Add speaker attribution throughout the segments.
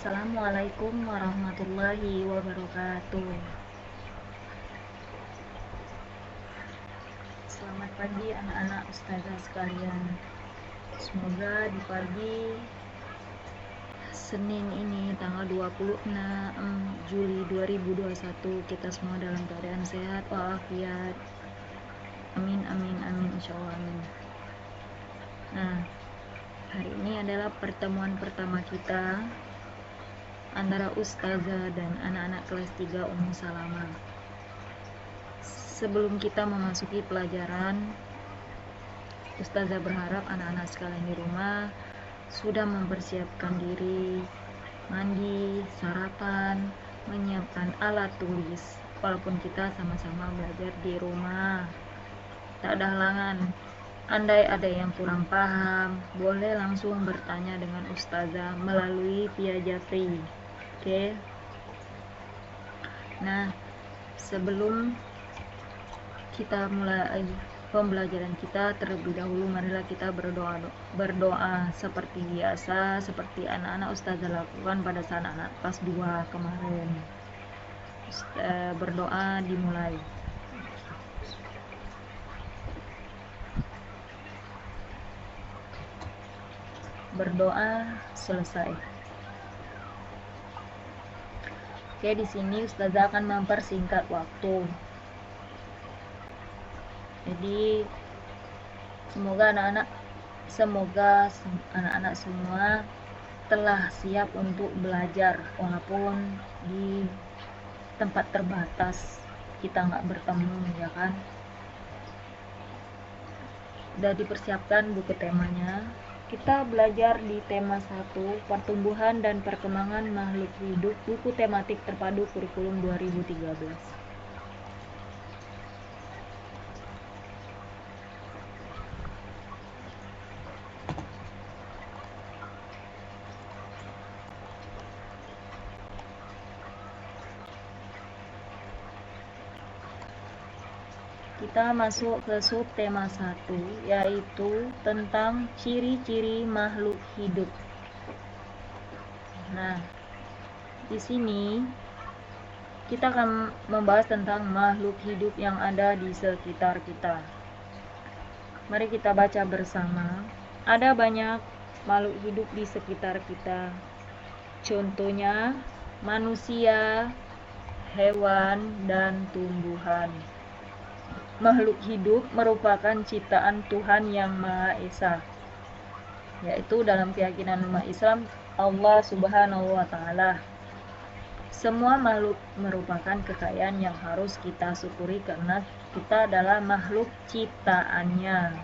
Speaker 1: Assalamualaikum warahmatullahi wabarakatuh. Selamat pagi anak-anak ustazah sekalian. Semoga di pagi Senin ini tanggal 26 Juli 2021 kita semua dalam keadaan sehat walafiat. Amin amin amin insyaallah amin. Nah, hari ini adalah pertemuan pertama kita antara ustazah dan anak-anak kelas 3 Ummu Salamah. Sebelum kita memasuki pelajaran, ustazah berharap anak-anak sekalian di rumah sudah mempersiapkan diri, mandi, sarapan, menyiapkan alat tulis. Walaupun kita sama-sama belajar di rumah, tak ada halangan. Andai ada yang kurang paham, boleh langsung bertanya dengan ustazah melalui via Japri. Oke? Nah, sebelum kita mulai pembelajaran kita, terlebih dahulu marilah kita berdoa seperti biasa, seperti anak-anak ustazah lakukan pada saat anak kelas 2 kemarin. Berdoa dimulai. Berdoa selesai. Oke, di sini ustazah akan mempersingkat waktu. Jadi semoga anak-anak semua telah siap untuk belajar walaupun di tempat terbatas kita nggak bertemu, ya kan? Udah dipersiapkan buku temanya. Kita belajar di tema 1, pertumbuhan dan perkembangan makhluk hidup, buku tematik terpadu kurikulum 2013. Kita masuk ke subtema 1, yaitu tentang ciri-ciri makhluk hidup. Nah, di sini kita akan membahas tentang makhluk hidup yang ada di sekitar kita. Mari kita baca bersama. Ada banyak makhluk hidup di sekitar kita. Contohnya manusia, hewan, dan tumbuhan. Makhluk hidup merupakan ciptaan Tuhan Yang Maha Esa, yaitu dalam keyakinan umat Islam Allah Subhanahu wa Ta'ala. Semua makhluk merupakan kekayaan yang harus kita syukuri karena kita adalah makhluk ciptaannya.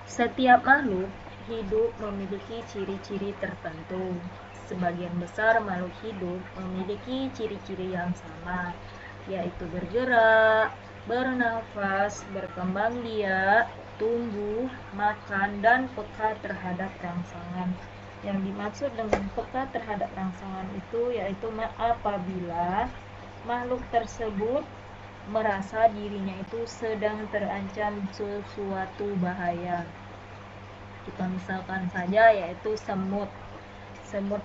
Speaker 1: Setiap makhluk hidup memiliki ciri-ciri tertentu. Sebagian besar makhluk hidup memiliki ciri-ciri yang sama, yaitu bergerak, bernafas, berkembang biak, tumbuh, makan, dan peka terhadap rangsangan. Yang dimaksud dengan peka terhadap rangsangan itu yaitu apabila makhluk tersebut merasa dirinya itu sedang terancam sesuatu bahaya. Kita misalkan saja yaitu semut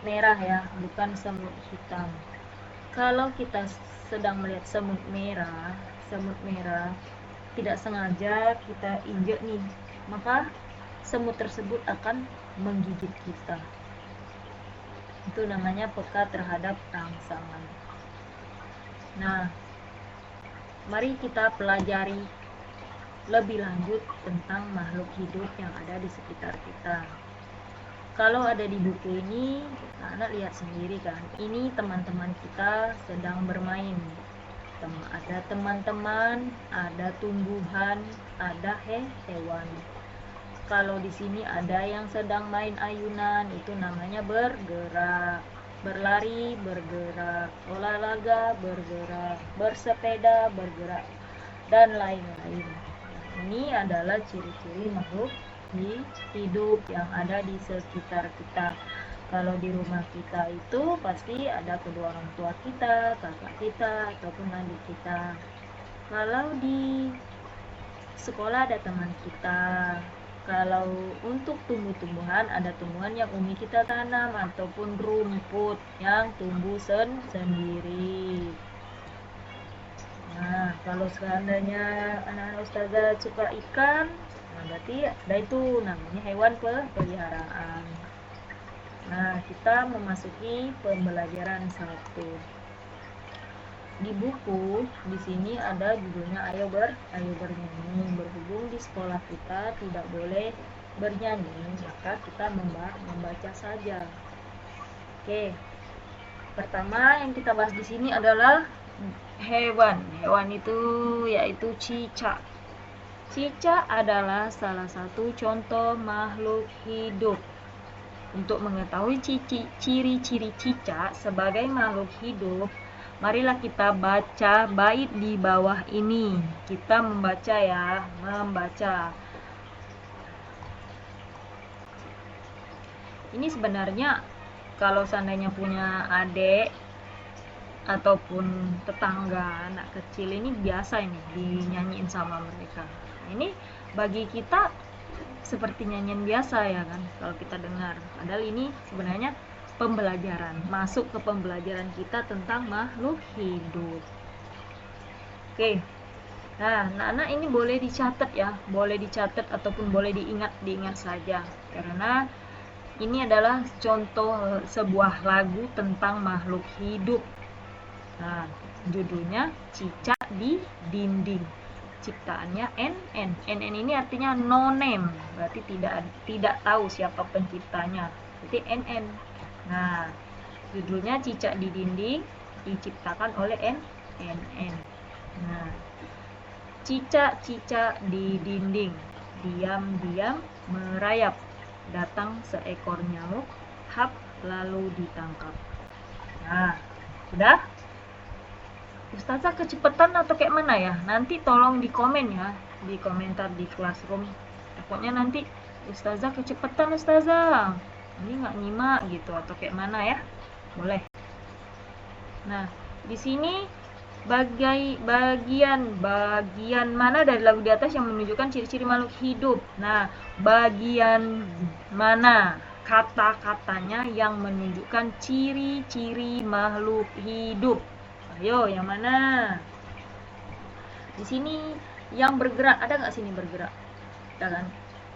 Speaker 1: merah ya, bukan semut hitam. Kalau kita sedang melihat semut merah tidak sengaja kita injek nih, maka semut tersebut akan menggigit kita. Itu namanya peka terhadap rangsangan. Nah, mari kita pelajari lebih lanjut tentang makhluk hidup yang ada di sekitar kita. Kalau ada di buku ini, anak lihat sendiri kan, ini teman-teman kita sedang bermain. Ada teman-teman, ada tumbuhan, ada hewan. Kalau di sini ada yang sedang main ayunan, itu namanya bergerak. Berlari, bergerak. Olahraga, bergerak. Bersepeda, bergerak, dan lain-lain. Ini adalah ciri-ciri makhluk hidup yang ada di sekitar kita. Kalau di rumah kita itu pasti ada kedua orang tua kita, kakak kita, ataupun adik kita. Kalau di sekolah ada teman kita, Kalau untuk tumbuh-tumbuhan, ada tumbuhan yang umi kita tanam ataupun rumput yang tumbuh sendiri. Nah, kalau seandainya anak-anak ustazah suka ikan, nah berarti ada itu namanya hewan peliharaan. Nah, kita memasuki pembelajaran 1. Di buku di sini ada judulnya ayo bernyanyi. Berhubung di sekolah kita tidak boleh bernyanyi, maka kita membaca saja. Oke. Pertama yang kita bahas di sini adalah hewan. Hewan itu yaitu cicak. Cicak adalah salah satu contoh makhluk hidup. Untuk mengetahui ciri-ciri cicak sebagai makhluk hidup, marilah kita baca bait di bawah ini. Kita membaca ya, membaca. Ini sebenarnya kalau seandainya punya adik ataupun tetangga anak kecil, ini biasa ini dinyanyiin sama mereka. Ini bagi kita seperti nyanyian biasa ya kan, kalau kita dengar. Padahal ini sebenarnya pembelajaran, masuk ke pembelajaran kita tentang makhluk hidup. Oke. Nah, anak-anak ini boleh dicatat ya, boleh dicatat ataupun boleh diingat saja, karena ini adalah contoh sebuah lagu tentang makhluk hidup. Nah, judulnya Cicak di Dinding. Ciptaannya NN. NN ini artinya no name, berarti tidak tahu siapa penciptanya. Berarti NN. Nah, judulnya Cicak di Dinding, diciptakan oleh NN. Nah, cicak-cicak di dinding, diam-diam merayap. Datang seekor nyamuk, hap, lalu ditangkap. Nah, sudah? Ustazah kecepatan atau kayak mana ya? Nanti tolong di komen ya, di komentar di classroom. Takutnya nanti Ustazah kecepatan Ustazah, ini nggak nyimak gitu atau kayak mana ya? Boleh. Nah, di sini bagian mana dari lagu di atas yang menunjukkan ciri-ciri makhluk hidup? Nah, bagian mana kata-katanya yang menunjukkan ciri-ciri makhluk hidup? Ayo, yang mana? Di sini yang bergerak, ada nggak sini bergerak? Ada kan?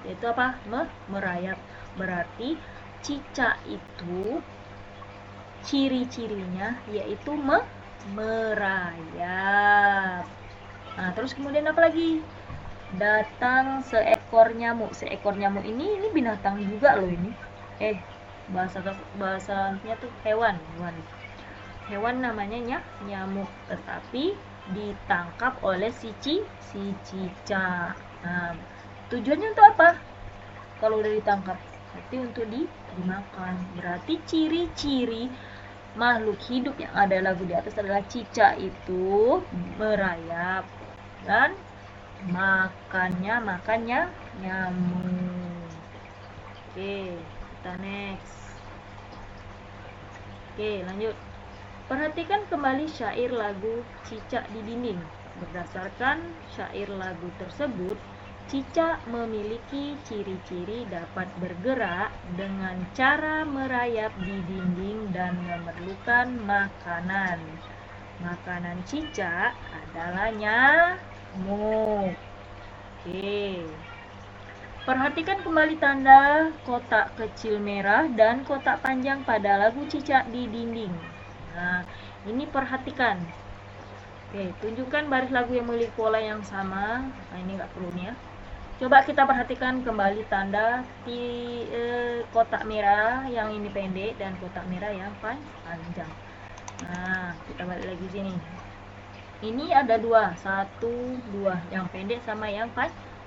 Speaker 1: Yaitu apa? Merayap. Berarti cicak itu ciri-cirinya yaitu merayap. Nah, terus kemudian apa lagi? Datang seekor nyamuk. Seekor nyamuk ini binatang juga loh ini. Bahasanya tuh hewan. Hewan namanya nyamuk, tetapi ditangkap oleh si cicak. Nah, tujuannya untuk apa? Kalau udah ditangkap, berarti untuk dimakan. Berarti ciri-ciri makhluk hidup yang ada lagu di atas adalah cicak itu merayap dan makannya nyamuk. Oke, kita next. Oke, lanjut. Perhatikan kembali syair lagu Cicak di Dinding. Berdasarkan syair lagu tersebut, cicak memiliki ciri-ciri dapat bergerak dengan cara merayap di dinding dan memerlukan makanan. Makanan cicak adalah nyamuk. Oke. Perhatikan kembali tanda kotak kecil merah dan kotak panjang pada lagu Cicak di Dinding. Nah, ini perhatikan. Oke, tunjukkan baris lagu yang memiliki pola yang sama. Nah, ini nggak perlu nih ya. Coba kita perhatikan kembali tanda di kotak merah yang ini pendek dan kotak merah yang panjang. Nah, kita balik lagi sini. Ini ada dua, 1, 2, yang pendek sama yang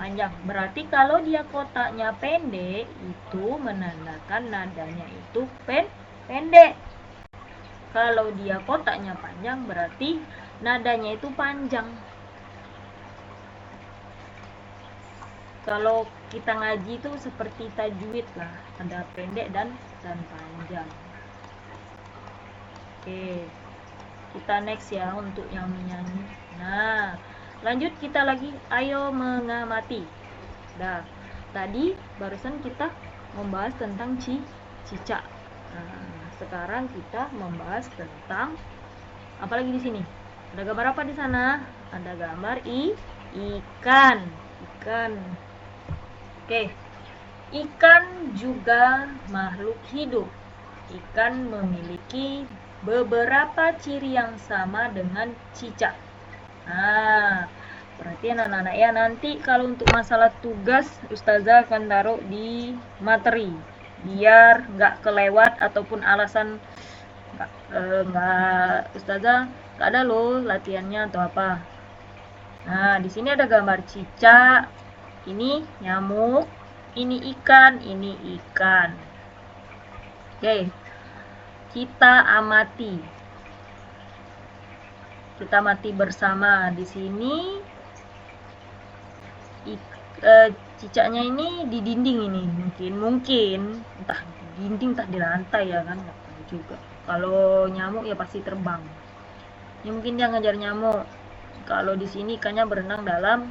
Speaker 1: panjang. Berarti kalau dia kotaknya pendek, itu menandakan nadanya itu pendek. Kalau dia kotaknya panjang, berarti nadanya itu panjang. Kalau kita ngaji itu seperti tajwid lah, ada pendek dan panjang. Oke, kita next ya untuk yang menyanyi. Nah, lanjut kita lagi, ayo mengamati. Dah, Tadi barusan kita membahas tentang cicak. Nah, sekarang kita membahas tentang apa lagi di sini? Ada gambar apa di sana? Ada gambar ikan. Oke. Ikan juga makhluk hidup. Ikan memiliki beberapa ciri yang sama dengan cicak. Nah, perhatian anak-anak ya, nanti kalau untuk masalah tugas Ustazah akan taruh di materi biar nggak kelewat ataupun alasan nggak Ustazah nggak ada loh latihannya atau apa. Nah, di sini ada gambar cicak, ini nyamuk, ini ikan, ini ikan. Oke, kita amati bersama. Di sini cicaknya ini di dinding ini, mungkin entah di dinding entah di lantai ya kan, nggak tahu juga. Kalau nyamuk ya pasti terbang. Ini mungkin dia ngejar nyamuk. Kalau di sini ikannya berenang dalam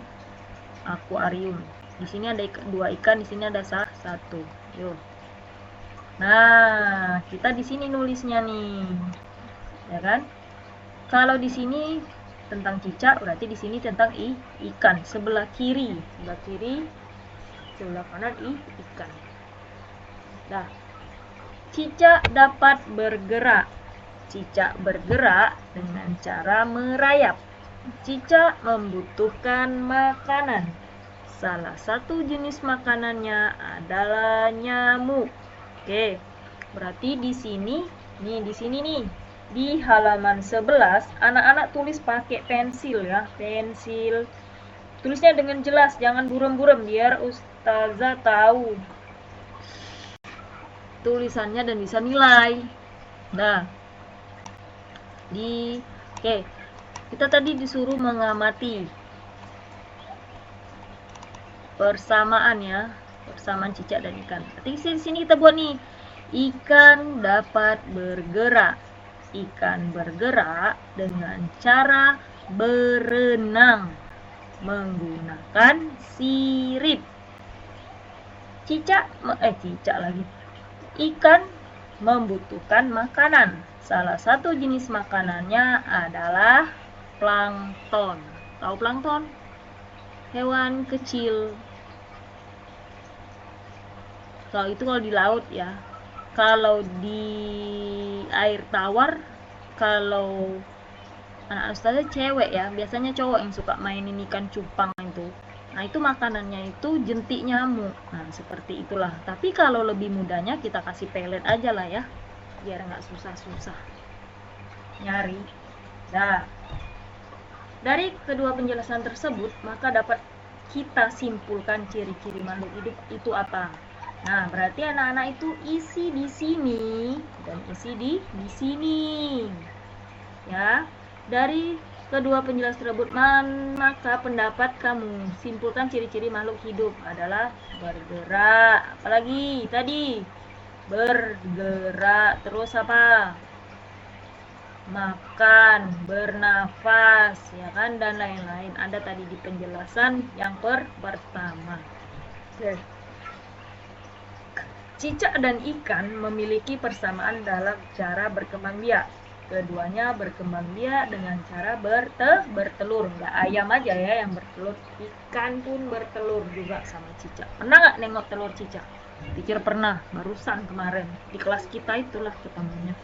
Speaker 1: akuarium. Di sini ada dua ikan, di sini ada satu. Yuk. Nah, kita di sini nulisnya nih, ya kan? Kalau di sini tentang cicak, berarti di sini tentang ikan. Sebelah kiri, sebelah kanan ikan. Nah, cicak dapat bergerak. Cicak bergerak dengan cara merayap. Cicak membutuhkan makanan. Salah satu jenis makanannya adalah nyamuk. Oke, berarti di sini nih, di halaman 11, anak-anak tulis pakai pensil ya, pensil. Tulisnya dengan jelas, jangan buram-buram biar Ustazah tahu tulisannya dan bisa nilai. Nah, oke, kita tadi disuruh mengamati persamaan cicak dan ikan. Berarti di sini kita buat nih, ikan dapat bergerak. Ikan bergerak dengan cara berenang menggunakan sirip. Ikan membutuhkan makanan. Salah satu jenis makanannya adalah plankton. Tahu plankton? Hewan kecil. Kalau di laut ya. Kalau di air tawar, kalau anak Ustazah cewek ya, biasanya cowok yang suka mainin ikan cupang itu. Nah, itu makanannya itu jentik nyamuk. Nah, seperti itulah. Tapi kalau lebih mudahnya kita kasih pelet aja lah ya, biar nggak susah-susah nyari. Nah, dari kedua penjelasan tersebut, maka dapat kita simpulkan ciri-ciri makhluk hidup itu apa. Nah, berarti anak-anak itu isi di sini dan isi di sini. Ya, dari kedua penjelasan tersebut, maka pendapat kamu simpulkan ciri-ciri makhluk hidup adalah bergerak. Apalagi tadi bergerak, terus apa? Makan, bernafas, ya kan, dan lain-lain. Ada tadi di penjelasan yang pertama. Oke. Cicak dan ikan memiliki persamaan dalam cara berkembang biak. Keduanya berkembang biak dengan cara bertelur. Nggak ayam aja ya yang bertelur, ikan pun bertelur juga sama cicak. Pernah nggak nengok telur cicak? Teacher pernah, barusan kemarin di kelas kita itulah ketemunya.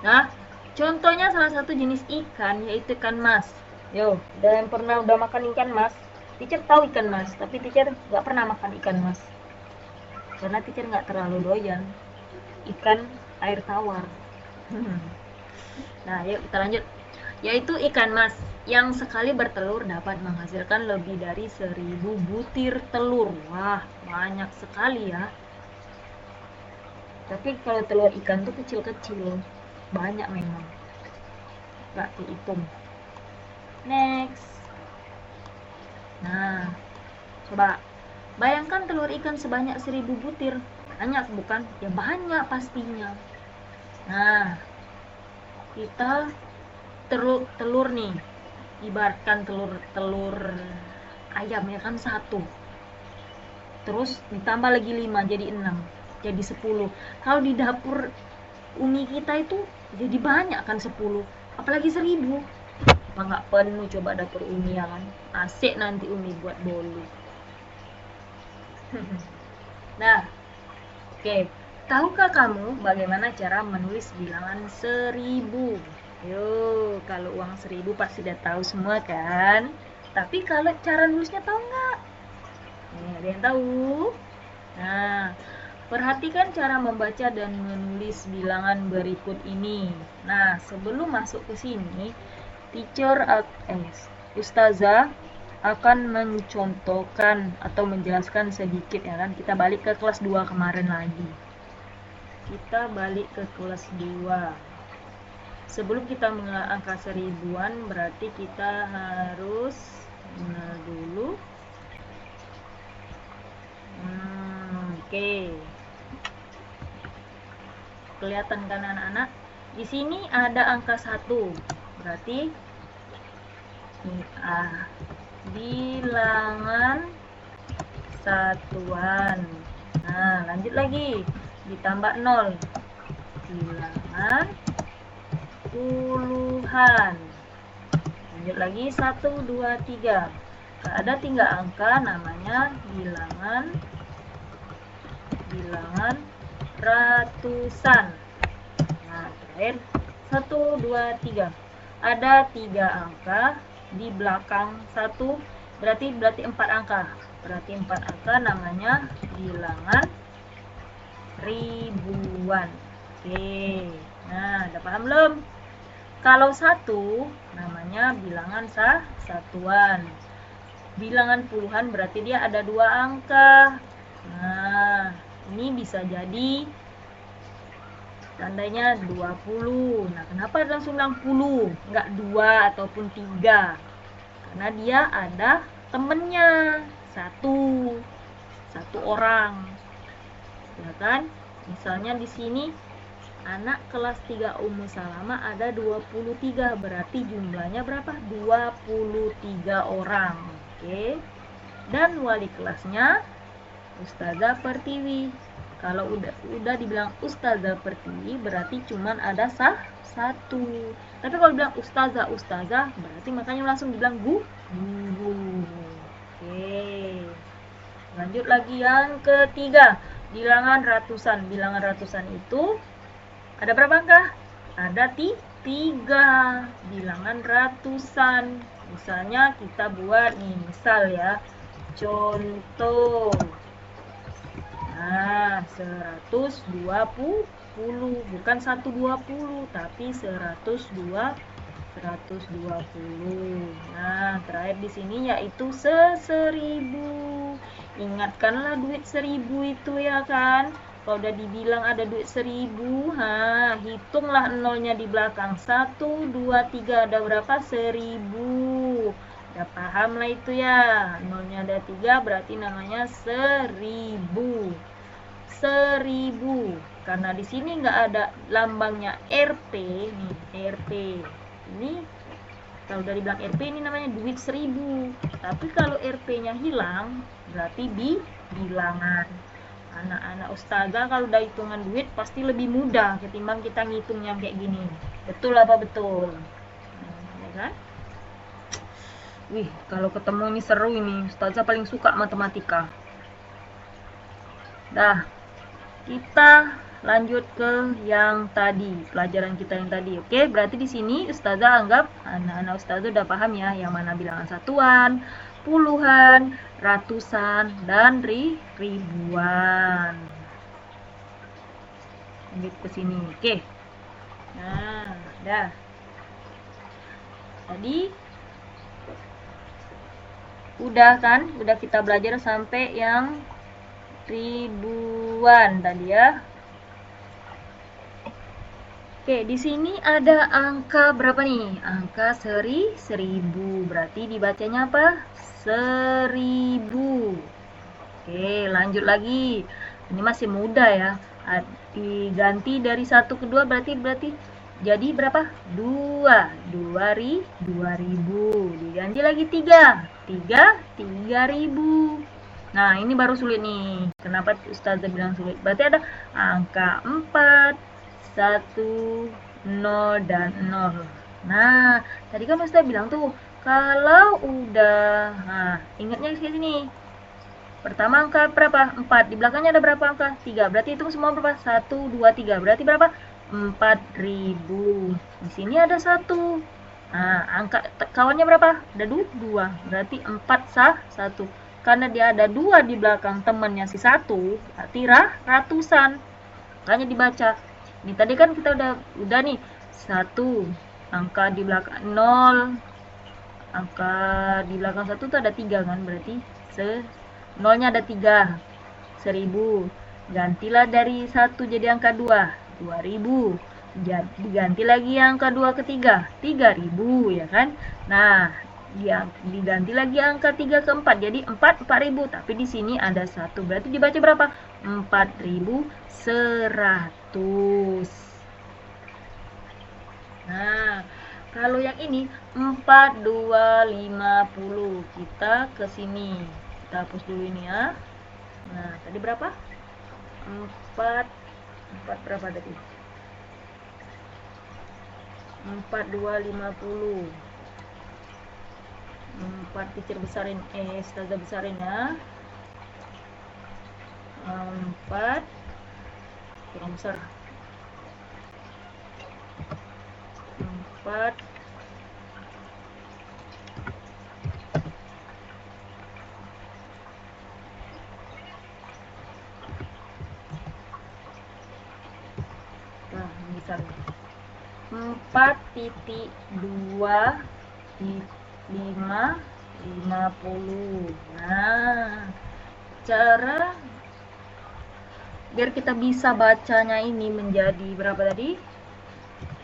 Speaker 1: Nah, contohnya salah satu jenis ikan yaitu ikan mas. Yo, dan udah makan ikan mas? Teacher tahu ikan mas, tapi teacher nggak pernah makan ikan mas. Karena teacher nggak terlalu doyan ikan air tawar. Nah, yuk kita lanjut. Yaitu ikan mas yang sekali bertelur dapat menghasilkan lebih dari 1000 butir telur. Wah, banyak sekali ya. Tapi kalau telur ikan tuh kecil-kecil, banyak memang, nggak dihitung. Next. Nah, coba bayangkan telur ikan sebanyak 1000 butir. Banyak bukan? Ya banyak pastinya. Nah, kita telur nih, ibaratkan telur ayam ya kan, satu. terus ditambah lagi 5 jadi 6, jadi 10. Kalau di dapur Umi kita itu jadi banyak kan 10, apalagi 1000. Apa nggak penuh coba dapur Umi ya kan? Asik nanti Umi buat bolu. Nah, oke. Tahukah kamu bagaimana cara menulis bilangan 1000? Yo, kalau uang 1000 pasti udah tahu semua kan? Tapi kalau cara nulisnya tahu nggak? Nih, ada yang tahu? Nah, perhatikan cara membaca dan menulis bilangan berikut ini. Nah, sebelum masuk ke sini, Ustazah akan mencontohkan atau menjelaskan sedikit ya kan. Kita balik ke kelas 2 kemarin lagi. Kita balik ke kelas 2. Sebelum kita mengenal angka seribuan, berarti kita harus mengenal dulu. Oke. Kelihatan kan anak-anak? Di sini ada angka 1. Berarti bilangan satuan. Nah, lanjut lagi. Ditambah 0. Bilangan puluhan. Lanjut lagi 1, 2, 3. Ada 3 angka namanya bilangan ratusan. Nah, terakhir 1, 2, 3. Ada 3 angka di belakang 1, berarti 4 angka. Berarti 4 angka namanya bilangan ribuan. Oke. Nah, udah paham belum? Kalau 1 namanya bilangan satuan. Bilangan puluhan berarti dia ada 2 angka. Nah, ini bisa jadi tandanya 20. Nah, kenapa langsung bilang 10? Enggak 2 ataupun 3. Karena dia ada temennya. Satu orang. Ya kan? Misalnya di sini anak kelas 3 Ummu Salama ada 23. Berarti jumlahnya berapa? 23 orang. Oke. Dan wali kelasnya Ustazah Pertiwi. Kalau udah dibilang Ustazah Pertiwi berarti cuman ada satu. Tapi kalau bilang Ustazah berarti makanya langsung dibilang guru. Oke. Lanjut lagi yang ketiga, bilangan ratusan. Bilangan ratusan itu ada berapa angka? Ada 3. Bilangan ratusan. Misalnya kita buat nih, misal ya. Contoh. Nah, 120, bukan 120, tapi 120. Nah, terakhir di sini yaitu 1000. Ingatkanlah duit 1000 itu ya kan. Kalau udah dibilang ada duit 1000, hitunglah nolnya di belakang. 1, 2, 3, ada berapa? 1000. Udah paham lah itu ya. Nolnya ada 3 berarti namanya 1000. 1000. Karena di sini nggak ada lambangnya RP nih, RP. Ini kalau udah dibilang RP ini namanya duit 1000. Tapi kalau RP-nya hilang berarti bilangan. Anak-anak ustazah kalau udah hitungan duit pasti lebih mudah ketimbang kita ngitung yang kayak gini. Betul apa betul? Ya kan? Wih, kalau ketemu ini seru ini. Ustazah paling suka matematika. Dah, kita lanjut ke yang tadi, pelajaran kita yang tadi. Oke, berarti di sini ustazah anggap anak-anak ustazah udah paham ya yang mana bilangan satuan, puluhan, ratusan, dan ribuan. Lanjut ke sini. Oke. Nah, dah. Tadi udah kan? Udah kita belajar sampai yang ribuan tadi ya. Oke, di sini ada angka berapa nih? Angka 1000. Berarti dibacanya apa? 1000. Oke, lanjut lagi. Ini masih mudah ya. Diganti dari 1 ke 2 berarti jadi berapa? 2. 2000. Diganti lagi 3. 3000. Nah, ini baru sulit nih. Kenapa Ustazah bilang sulit? Berarti ada angka 4, 1, 0, dan 0. Nah, tadi kan Ustazah bilang tuh, kalau udah, nah, ingatnya di sini. Pertama angka berapa? 4. Di belakangnya ada berapa angka? 3. Berarti hitung semua berapa? 1, 2, 3. Berarti berapa? 4.000. Di sini ada 1. Nah, angka kawannya berapa? Ada 2. Berarti 4 sah 1. Karena dia ada 2 di belakang temannya si 1, berarti ratusan. Makanya dibaca. Ini tadi kan kita udah nih 1. Angka di belakang 0. Angka di belakang 1 tuh ada 3 kan? Berarti nolnya ada 3. 1000. Gantilah dari 1 jadi angka 2. 2000. Diganti lagi angka 2 ke 3. 3000 ya kan? Nah, diganti lagi angka 3 ke 4 jadi 4000, tapi di sini ada 1, berarti dibaca berapa? 4100. Nah, kalau yang ini 4250, kita ke sini, kita hapus dulu ini ya. Nah, tadi berapa? 4 berapa tadi? 4250. 4 kecil besarin, Ustazah besarin ya. 4 kurang besar. 4 nah, besar 4.250. Nah, cara biar kita bisa bacanya ini menjadi berapa tadi?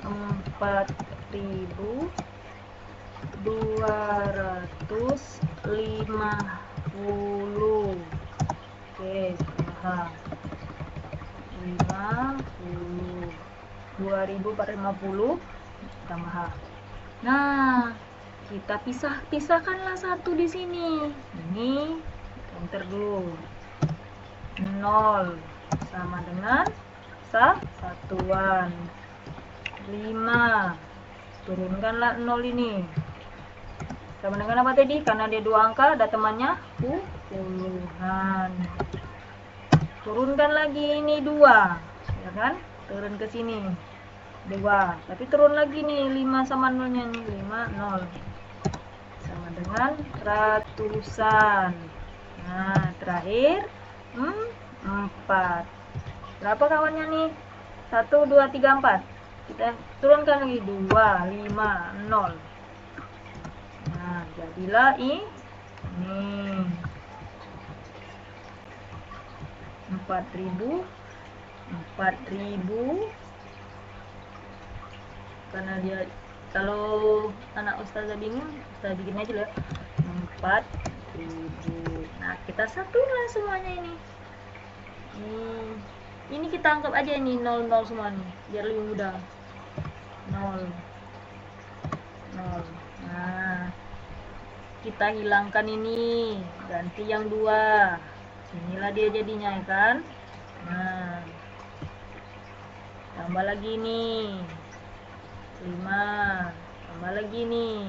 Speaker 1: 4.250. Oke, setengah 50. 2.450 tambah. Nah, kita pisahkanlah 1 di sini. Ini enter dulu. 0 sama dengan satuan. 5. Turunkanlah 0 ini. Sama dengan apa tadi? Karena dia 2 angka, ada temannya puluhan. Turunkan lagi ini 2. Ya kan? Turun ke sini. 2. Tapi turun lagi nih 5 sama 0-nya nih. 5, 0. Sama dengan ratusan. Nah, terakhir 4. Berapa kawannya nih? 1, 2, 3, 4. Kita turunkan lagi 2, 5, 0. Nah, jadilah ini 4.000 karena dia, kalau anak Ustazah bingung, Ustazah bikin aja lah 4.000. Nah, kita satulah semuanya ini. Ini kita anggap aja ini 00 semua nih, biar lebih mudah. 0. Nah, kita hilangkan ini, ganti yang 2. Inilah dia jadinya ya kan. Nah, tambah lagi nih 5, tambah lagi nih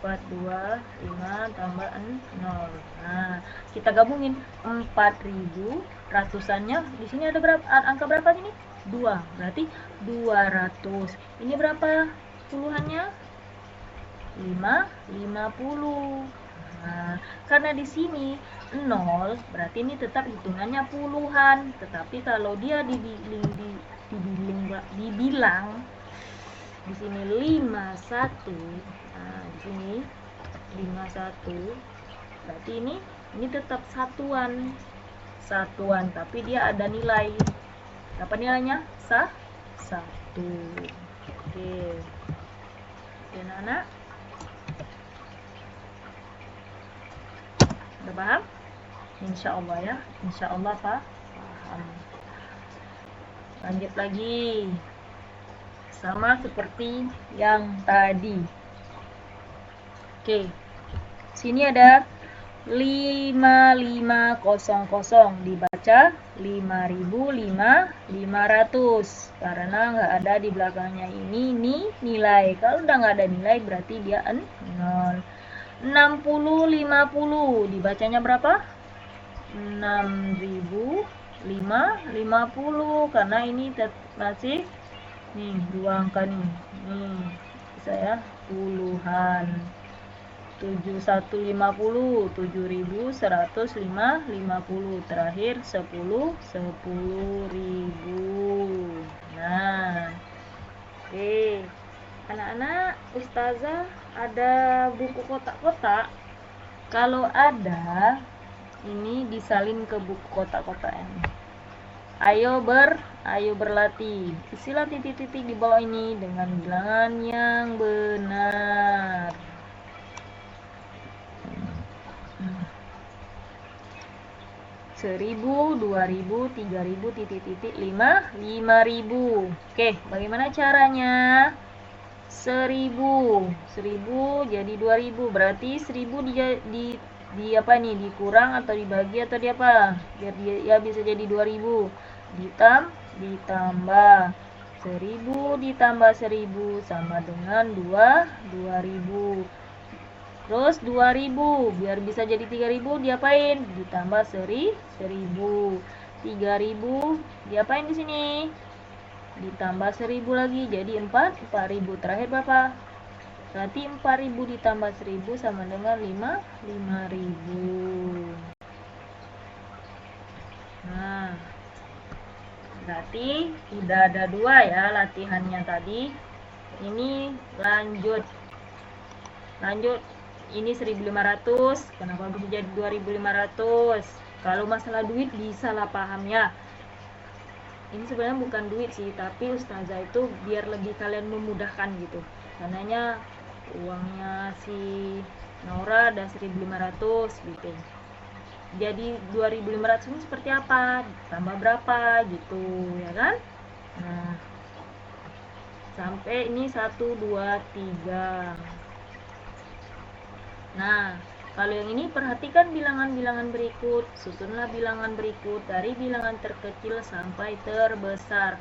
Speaker 1: 4, 2, 5 tambah 0. Nah, kita gabungin 4.000, ratusannya di sini ada berapa? Angka berapa ini? 2. Berarti 200. Ini berapa puluhannya? 50. Nah, karena di sini 0, berarti ini tetap hitungannya puluhan. Tetapi kalau dia dibilang di sini 51. Nah, di sini 51. Berarti ini tetap satuan, tapi dia ada nilai. Apa nilainya? 1. Oke. Oke, anak-anak. Udah paham? Insya Allah ya. Insya Allah paham. Lanjut lagi. Sama seperti yang tadi. Oke. Sini ada 5500, dibaca 5.500 karena nggak ada di belakangnya ini nilai. Kalau udah nggak ada nilai berarti dia 0. 60.50 dibacanya berapa? 6.550 karena ini masih nih dua angka nih bisa ya, puluhan. 7150, 7150, terakhir 10.000. Nah, oke anak-anak, ustazah ada buku kotak-kotak. Kalau ada, ini disalin ke buku kotak-kotak ini. Ayo berlatih. Isilah titik-titik di bawah ini dengan bilangan yang benar. 1.000, 2.000, 3.000, titik-titik, 5.000. Oke, bagaimana caranya? 1.000 jadi 2.000, berarti 1.000 di apa nih, dikurang atau dibagi atau di apa biar dia ya bisa jadi 2.000. Ditambah 1.000 ditambah 1.000 sama dengan 2.000. Terus 2.000 biar bisa jadi 3.000 diapain? Ditambah 1.000. 3.000 diapain di sini? Ditambah 1.000 lagi jadi 4.000. Terakhir berapa? Berarti 4.000 ditambah 1.000 sama dengan 5.000. Nah, berarti udah ada 2 ya latihannya tadi. Ini lanjut. Ini 1.500, kenapa bisa jadi 2.500? Kalau masalah duit bisa lah pahamnya. Ini sebenarnya bukan duit sih, tapi ustazah itu biar lebih kalian memudahkan gitu. Karenanya uangnya si Naura ada 1.500 gitu. Jadi 2.500 ini seperti apa? Tambah berapa gitu, ya kan? Nah, sampai ini 1, 2, 3. Nah, kalau yang ini perhatikan bilangan-bilangan berikut. Susunlah bilangan berikut dari bilangan terkecil sampai terbesar.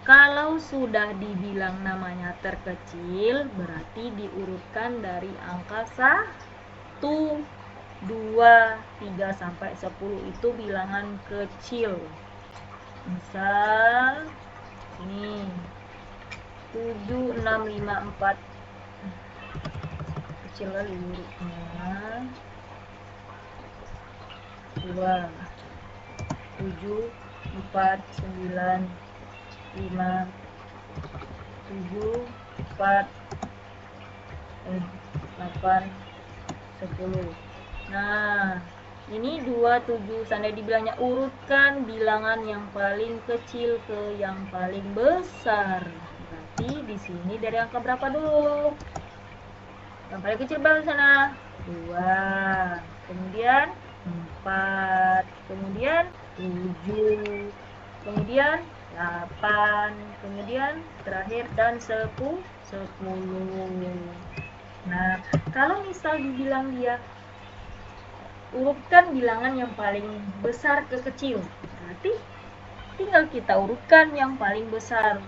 Speaker 1: Kalau sudah dibilang namanya terkecil, berarti diurutkan dari angka 1, 2, 3, sampai 10. Itu bilangan kecil. Misal, ini 7, 6, 5, 4. Kecil kali hurufnya. 2, 7, 4, 9, 5, 7, 4, 8, 10. Nah, ini 2, 7. Seandainya dibilangnya urutkan bilangan yang paling kecil ke yang paling besar. Berarti di sini dari angka berapa dulu? Yang paling kecil berapa di sana? 2. Kemudian 4. Kemudian 7. Kemudian 8. Kemudian terakhir dan 10. Nah, kalau misal dibilang dia urutkan bilangan yang paling besar ke kecil, berarti tinggal kita urutkan yang paling besar.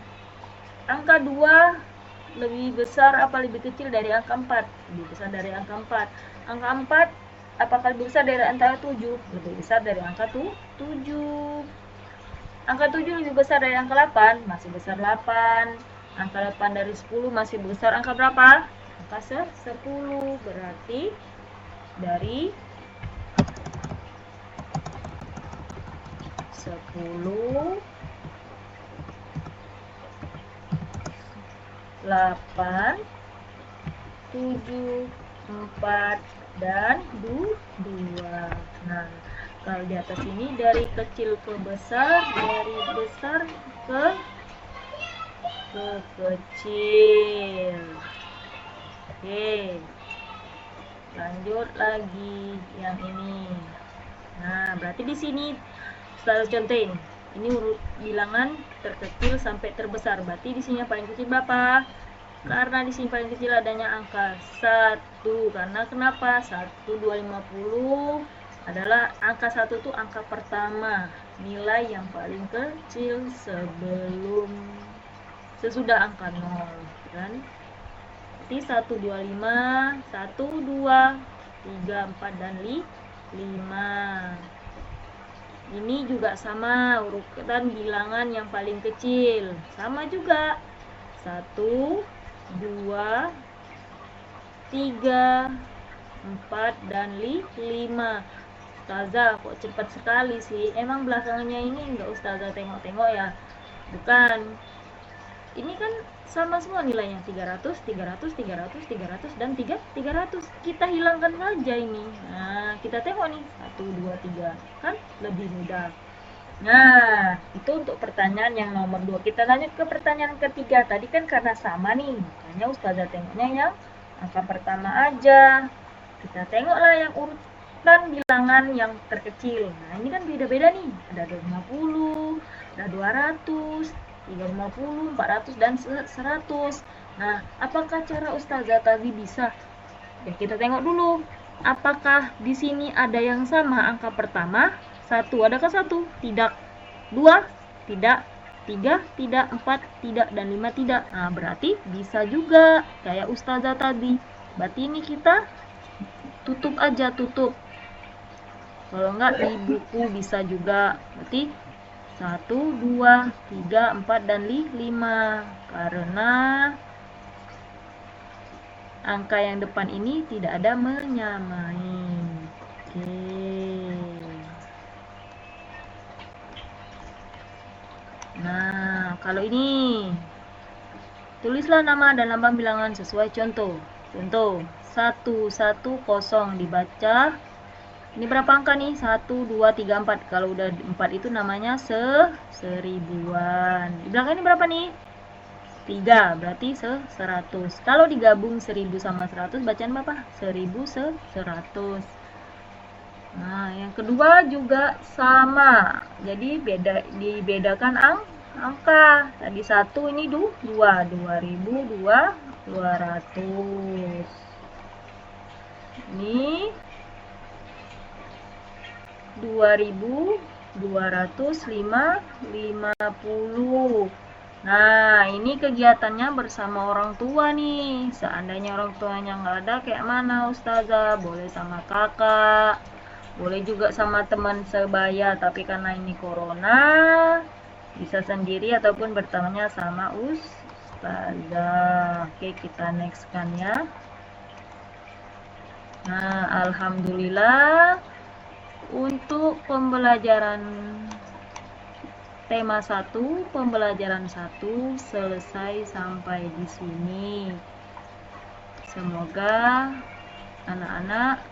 Speaker 1: Angka 2 lebih besar apa lebih kecil dari angka 4? Lebih besar dari angka 4. Angka 4 apakah lebih besar dari angka 7? Lebih besar dari angka 7. Angka 7 lebih besar dari angka 8? Masih besar 8. Angka 8 dari 10 masih besar angka berapa? Angka 10. Berarti dari 10, 8, 7, 4, dan 2. Nah, kalau di atas ini dari kecil ke besar, dari besar ke kecil. Oke, lanjut lagi yang ini. Nah, berarti di sini saya contohin. Ini urut bilangan terkecil sampai terbesar. Berarti di sini yang paling kecil berapa? Karena di sini paling kecil adanya angka 1. Karena kenapa? 1, 2, 50 adalah angka 1 itu angka pertama, nilai yang paling kecil sesudah angka 0, kan? Jadi 1, 2, 5, 1, 2, 3, 4, dan 5. Ini juga sama, urutan bilangan yang paling kecil. Sama juga. 1, 2, 3, 4, dan 5. Ustazah, kok cepat sekali sih? Emang belakangnya ini enggak Ustazah tengok-tengok ya? Bukan. Ini kan sama semua nilainya, 300, 300, 300, 300, dan 300. Kita hilangkan saja ini. Nah, kita tengok nih, 1, 2, 3. Kan lebih mudah. Nah, itu untuk pertanyaan yang nomor 2. Kita lanjut ke pertanyaan ketiga. Tadi kan karena sama nih, makanya Ustazah tengoknya yang angka pertama aja. Kita tengoklah yang urutan bilangan yang terkecil. Nah, ini kan beda-beda nih. Ada 250, ada 200, 350, 400, dan 100. Nah, apakah cara Ustazah tadi bisa? Ya, kita tengok dulu. Apakah di sini ada yang sama angka pertama? 1, adakah 1? Tidak. 2, tidak. 3, tidak. 4, tidak. Dan 5, tidak. Nah, berarti bisa juga kayak Ustazah tadi. Berarti ini kita tutup aja, tutup. Kalau enggak di buku bisa juga. Berarti 1, 2, 3, 4, dan 5. Karena angka yang depan ini tidak ada menyamai. Oke. Nah, kalau ini tulislah nama dan lambang bilangan sesuai contoh. Contoh 110 dibaca. Ini berapa angka nih? 1, 2, 3, 4. Kalau udah 4 itu namanya seribuan. Di belakang ini berapa nih? 3, berarti 100. Kalau digabung 1000 sama 100, bacaan berapa? 1100. Nah, yang kedua juga sama. Jadi dibedakan angka. Tadi 1, ini 2, 200. Ini 2250. Nah, ini kegiatannya bersama orang tua nih. Seandainya orang tuanya nggak ada, kayak mana Ustazah? Boleh sama kakak, boleh juga sama teman sebaya, tapi karena ini corona, bisa sendiri ataupun bertemannya sama Ustazah. Oke, kita next kan ya. Nah, alhamdulillah untuk pembelajaran tema 1, pembelajaran 1 selesai sampai di sini. Semoga anak-anak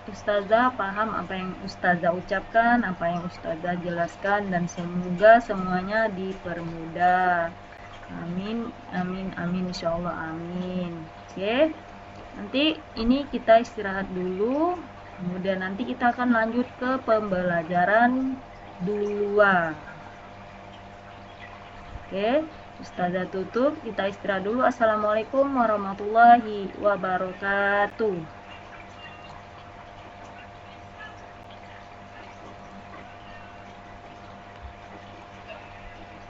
Speaker 1: Ustazah paham apa yang Ustazah ucapkan, apa yang Ustazah jelaskan, dan semoga semuanya dipermudah. Amin, amin, amin, insyaallah, amin. Oke, nanti ini kita istirahat dulu, kemudian nanti kita akan lanjut ke pembelajaran 2. Oke, Ustazah tutup, kita istirahat dulu. Assalamualaikum warahmatullahi wabarakatuh.